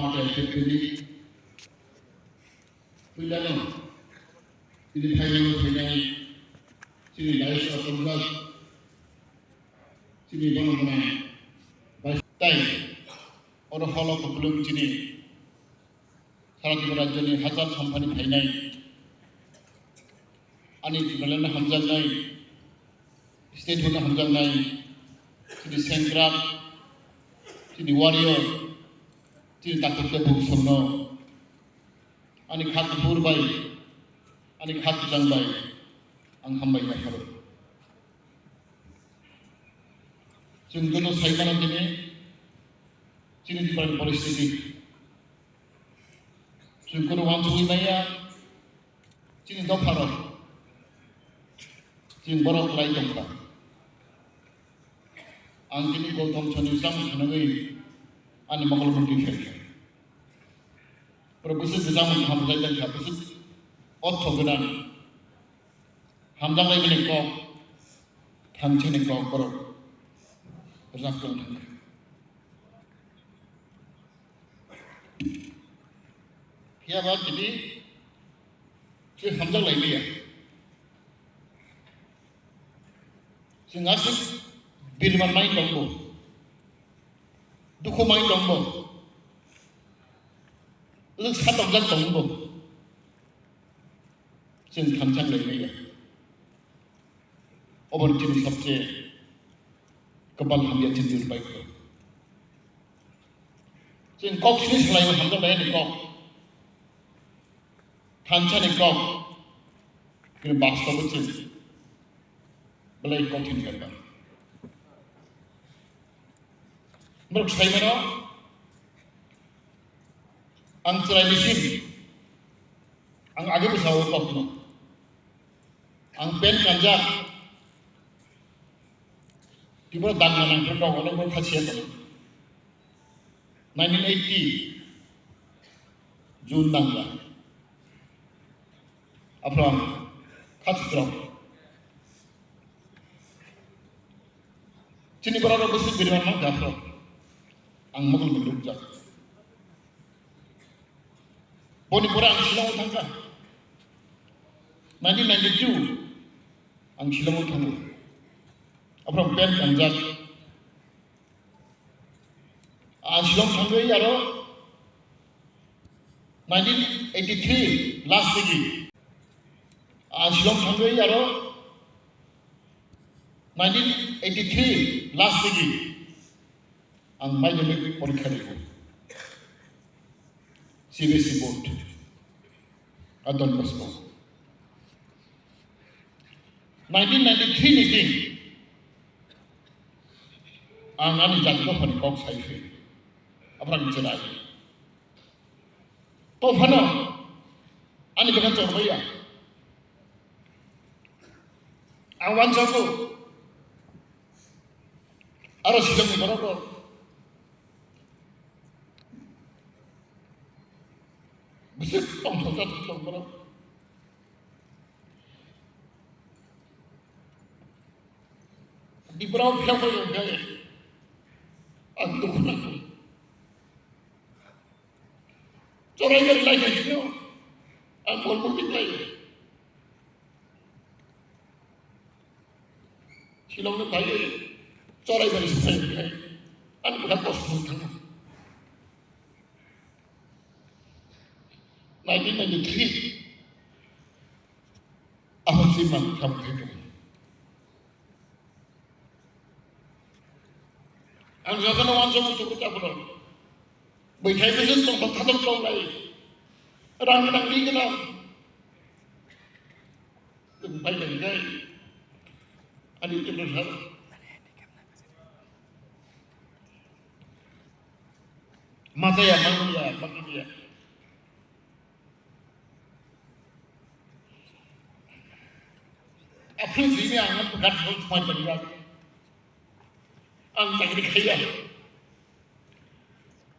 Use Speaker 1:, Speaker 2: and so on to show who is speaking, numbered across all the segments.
Speaker 1: Partai Februari Pilihan ini Thailand Thailand sini Malaysia Tunggal sini mana Thai orang halal belum sini salah di raja ni hajar sampai Thailand ani di Malaysia hamzah naik state mana hamzah naik sini Sengkrap sini warrior sini takut ke buku semua ani khat purbai ani khat jangbai ang hambai na karo junggono saimana dine chini di pan परिस्थिति junggono wansui naya chini do pharo jing borok lai tongka ang chini gautam chani sam khanai ani makal mundi khel Perbusi bersama hamzah dan habis otto gedan hamzah lagi nekok hamzah nekok berok bersama dia bawa jadi si hamzah lagi ya si ngasih birman main dombo duku main dombo ước sát động rất tổng bộ xin tham trang lấy này ở bên trên sắp chế các bạn làm việc trên đường bay xin có suy nghĩ lại làm cho bé này có tham trang này có cái bác sắp trên belai có thiên cái đó mới thấy mà đó ang cerai mesin, ang agi bersawat kopno, ang pen kanjak, di mana dan menang kendong oleh berkhasiat itu. 1980 June tanggal, apa khas drop. Cini berada bersih di mana jafro, ang mogul mendukjak. Boni pura ang Shillong tangga 1992 ang Shillong tangga apram pen kanjak ang Shillong tangga yaro 1983 last digi ang Shillong tangga yaro 1983 last digi ang madhyamik porikha dibo CBSE board Adon Basmo 1993 meeting ang ani jatko phani kok saife aprang chedai to phano ani bekan chormaya ang wanchako aro sidang borok Bisik tong tong berapa? Di berapa siapa yang gaya? Antuk nak. Corai dari lagi ni, angkol mungkin lagi. Silong ni lagi, corai dari saya ni, anu bukan pos tengah. 1993 apa sih man kamu itu? Angsa kan orang semua cukup capur. Berkait dengan tempat hadam kau lagi, orang di kenal, tempat yang gay, ada itu bersar. Masa ya, bagi dia. Apa sih ni angan pekat semua terlihat. Ang tak dikaya,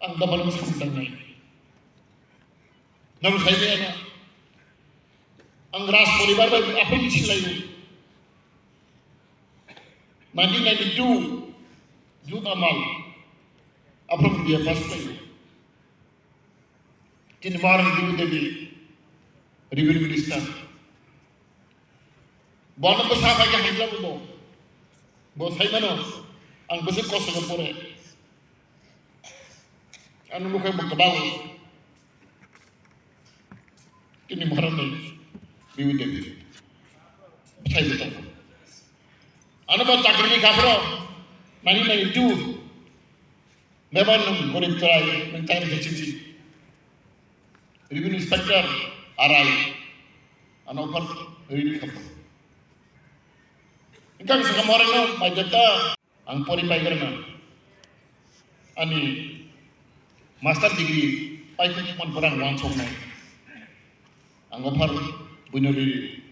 Speaker 1: ang dalam sampai ni. Namun saya ni ana, ang ras poribar apa isi lagi? 1992 June amal, apa dia pasti? Tin Maran Ribu Devi, Revenue Minister. Bonam Basaka Hamilabo, Bosaimano, and Basico Singapore, and Mukabao, Tin Maran Ribu Devi. Another Takari Capro, 1992, never going to try and time the city. Revenue Inspector arrived and offered really couple. In terms of Moreno, my data, and Pori Pigerman, and master degree, I think one for one so many. And offer Bunuri.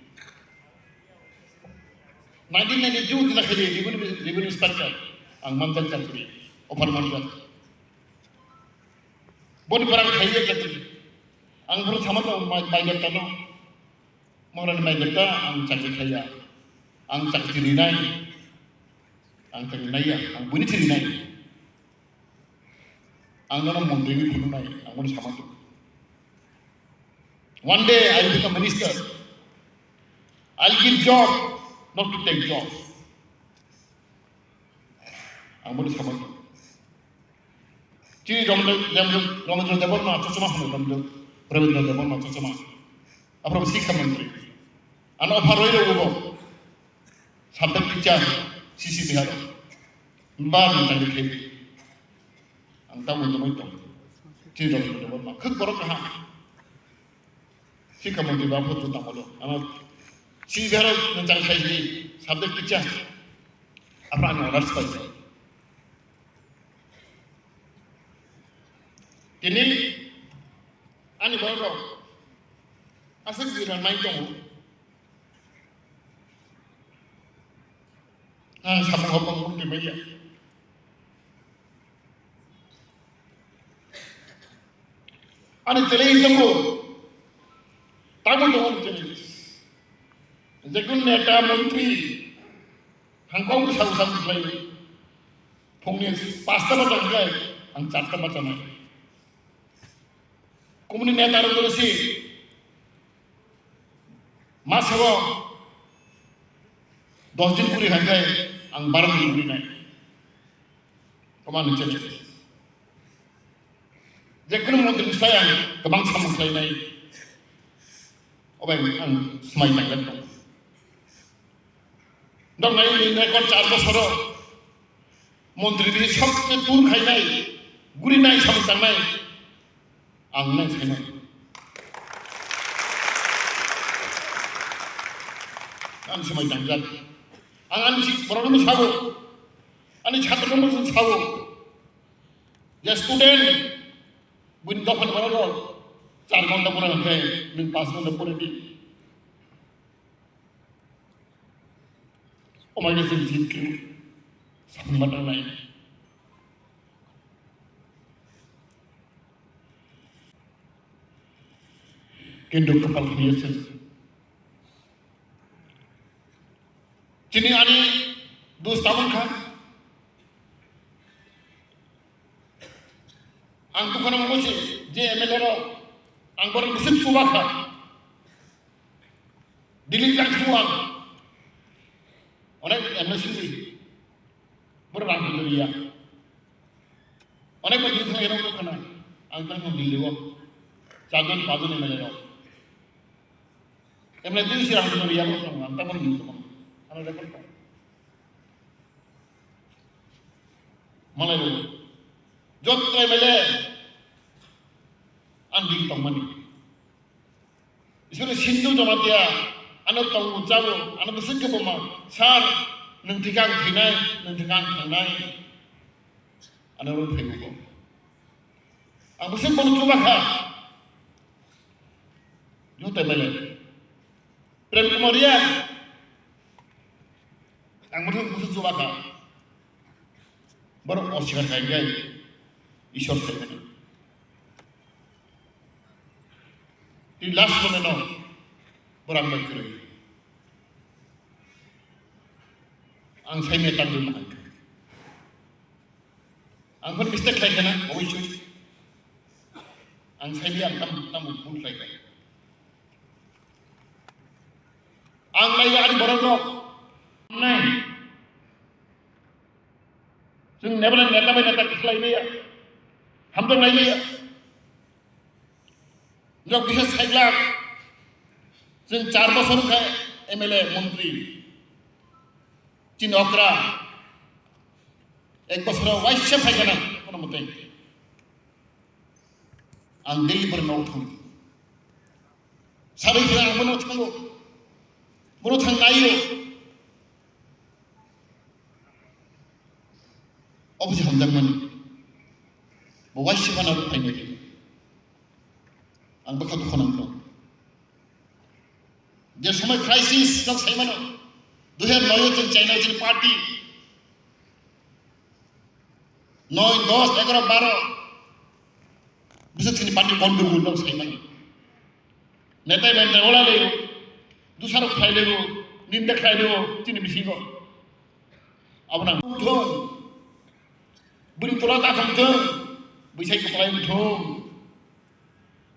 Speaker 1: 1992 the Revenue Inspector and Mandan Country, offer Mandan. Body Parang Kaya Country. Ang puro sama to may data no moran may data ang cakikaya ang cakitirinay ang taginaya ang bunitirinay ang nanong mondegi pununay ang puro sama to. One day I will become minister. I'll give job, not to take job. Ang puro sama to. Jadi Ramandra Devan ma cuma Ramandra Pravendra Devan ma cuma. Apa Sikha Menteri. Ano Paroiro Ubo. Sampai picture sisi Bihar. Mbar mentang dikit. Angka mundur itu. Jadi Ramandra Devan ma. Kek borok kah? Sikha Menteri bapak tu tak malu. Ano sisi Bihar mentang kaji. Sampai picture. Apa anu harus baca. Kini, ani baru asal kita main tong, sama ngomong di meja. Ani telai tunggu, tamu tunggu telai. Jagun neta menteri, Hongkong sahu telai, pungnya pasta macam gay, ang carta macam mana. Kumuni neta ro si mas ho 10 दिन पूरी हट गए ang 12 दिन पूरी नहीं कमान चले जेकुन मंत्री saya kebang sama saya नहीं ओबे ang semai tanggal dong dong नहीं rekod 4 বছর मंत्री भी सबसे दूर खाई नहीं गुरी नहीं समझता नहीं ang nang sana ang semai tanggal ang anu si problem sabu ani chhatra nomor sabu ya student buin dokan barol 4 घंटा पूरा है min 5 घंटा पूरे भी o mai se जीत के सब मत नहीं Kenduk kepal biasa. Cini ani 2 tahun kan? Angku kan mengusi, JML ro, angkoran mesin sudah kan? Dilihat semua. Orang MSC berang itu dia. Orang begitu yang orang kena, angkoran mendilihat, jalan padu ni melero. Emang itu sih orang Indonesia pun orang tak pun gitu, orang rekod kan, malah itu, jod MLA, andi tomani, istilahnya Hindu jamaah dia, anak tahu jauh, anak besar keboma, sar, nentikan khinai, anak orang Hindu, anak besar pun coba kah, jod MLA. Prem Kumarian ang musuh coba ka baru oscar kaya ishor kaya di last moment no berang baik kiri ang saya metan dulu nak ang pun mistake kaya na oisu आं साइलिया नाम बुंलायबाय आं नायो आंनि बर' राव नाय जों nebula नेताबाय नेता खालायनाया हामदों नायनाया जों बिसोर साइला जों 4 बोसोर का एमएलए मंत्री तीन अक्रा 1 बोसोराव वाइसे फायगोन कोनो मते आं दिल्लीफोर नाव थाङो सारिफोरा आं मोनाव थाङो मोनाव थांनायो अबसे हामदोंमोन वाइसे फानाव फायनाय आं बखा दुखुनांगौ जे समय क्राइसिस नक साइमानो 2009 जों चाइना जों पार्टी 9, 10, 11, 12 बिसोर जोंनि पार्टी गन्डगोल नक साइमानो नेता नेता ओला ले दूसरा खाइ ले निंदा खाइ ले जोंनि बिसिगो अब ना थौ बुरि तोला ता थांथों बैसाग खालाय थौ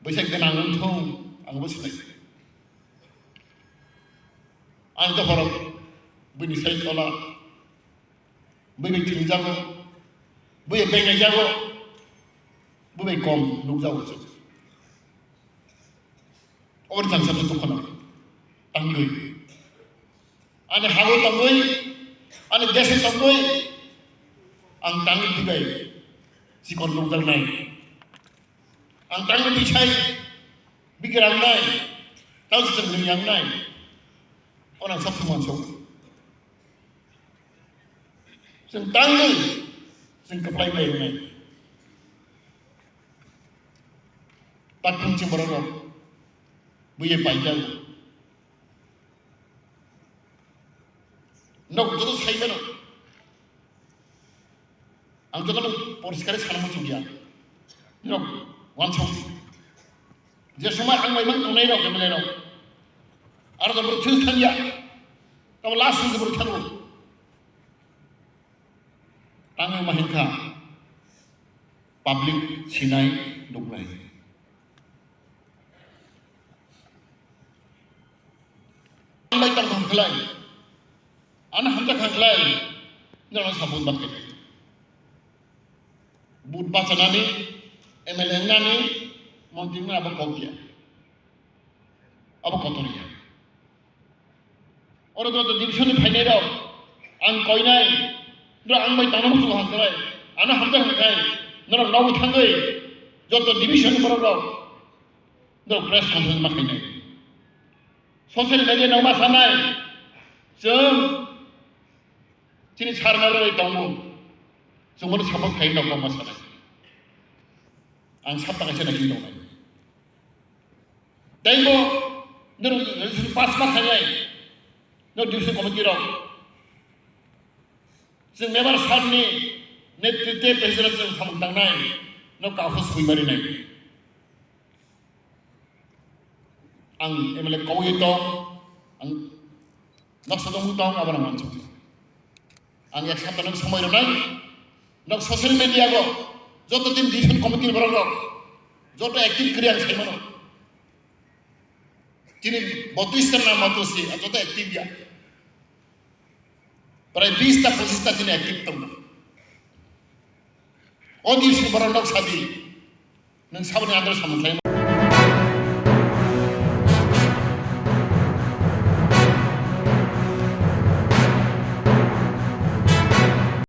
Speaker 1: बैसाग गोनां थौ आंबो सिनाय आं दा हराव बैनि साइ तला बै थिं जागो बै बेंनाय जागो बै कम लुक जागो और जान सब तो खना आंगै आने हागो तंगै आने देशे तंगै आं तांगै दिबाय सिकन लुक जानाय आं तांगै बिछाय बिगरांनाय तावजों लोंयांनाय orang सब समाजों जों तांगै जों कप्लाय बायनाय पाटुंचे बर'राव बैये बायजागो नक जतो साइबानो आं जतो परिष्कार सानमो जुगिया नक वानसाव जे समय आं माइमान नुनाय राव एमएलए राव आरो जबर थुस थांया तब लास्ट जबर थांगो तांगै माहिंखा पब्लिक सिनाय दंनाय आंलाय तांखौ खालाय आं हामजा खालाय जों साबुन बाखै बुट बाचनानै एमएलए नानै मन्त्रि ना अब कौकिया अब कतरिया और जो डिविजन फाइनाल राव आं कयनाय नो आं बाय तांनो बुस्थु हांखाय आनो हामजा हांखाय नो नाव थांगै जत डिविजन बराव नो प्रेस कॉन्फ्रेंस माखैनाय ससियेल मीडिया नाव मा सानाय जों दिनै सारनाय दङ जों मोन सापर्ट खायो नाव मा सानाय आं साबताखायसो नाखि दंनाय दैबो नो पास माखायनाय नो डिविजन कमिटि राव जों मेम्बार सारनि नेतृत्व प्रेसिडेन्ट जों सामदांनाय नो काखौ सुइमारिनाय आं एमएलए कौयै दं आं नक्सदं दं आबार मानसि आं एक साप्ताह समय रनाय नक ससियेल मीडिया को जत दिन डिविजन कमिटि बराव जत एक्टिव करिया साइमानो जिनि 32 टा नाम मातोसि जत एक्टिव या प्राय 20 टा 25 टा जिनि एक्टिव दं ओ डिविजन बराव नक सादि नों साबनि आदर सामथाय